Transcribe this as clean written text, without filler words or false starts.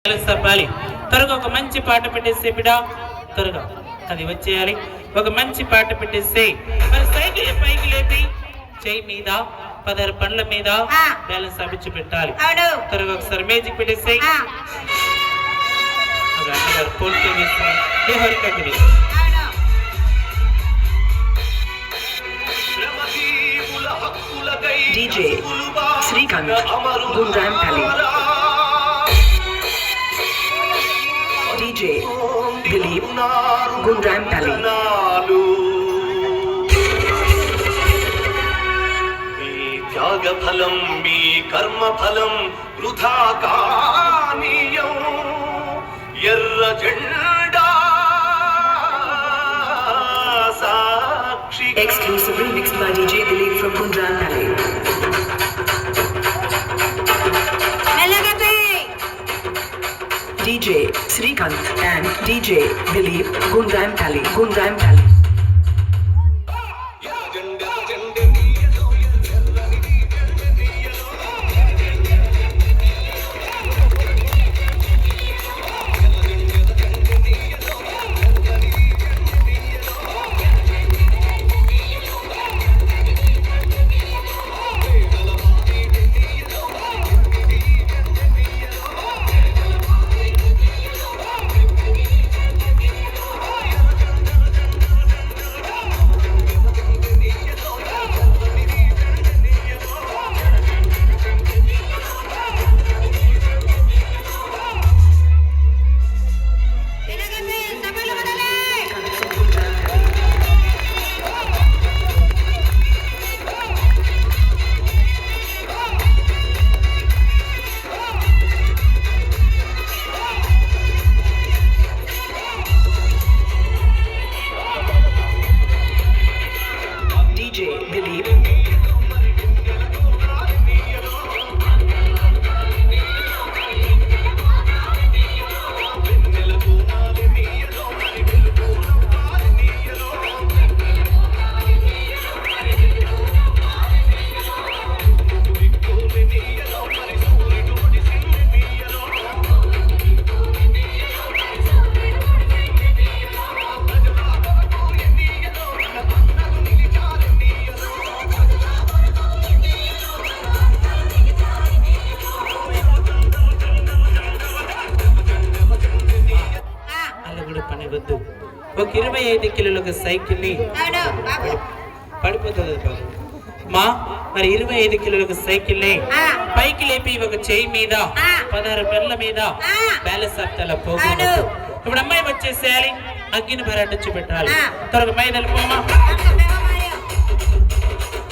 చెప్పాలి. త్వరగా ఒక మంచి పాట పెట్టేస్తే బిడ్డ, త్వరగా అది వచ్చేయాలి. ఒక మంచి పాట పెట్టేస్తే మరి సైకిల్ పైకి లేపి చేయి మీద 16 పండ్ల మీద బ్యాలెన్స్ అభిచ్చి పెట్టాలి. త్వరగా ఒకసారి మేజిక్ పెట్టేస్తే DJ Srikanth Gundrampally, DJ Dilip Gundrampally. త్యాగ ఫలం మీ కర్మ ఫలం వృథా కానీయం ఎర్ర జెండా సాక్షి. Exclusively mixed by DJ Dilip from Gundrampally. DJ Srikanth and DJ Dilip Gundrampally. ఒక 25 కిలోల సైకిల్ ని పడిపోతుంది మా. మరి 25 కిలోల సైకిల్ ని పైకి లేపి ఒక చేయి మీద 16 పెళ్ళ మీద బ్యాలెన్స్ అలా పోకూడదు. ఇప్పుడు అమ్మాయి వచ్చేసేయాలి, అగ్గిని భరాటొచ్చి పెట్టాలి. త్వరగా మైదలు పోమా.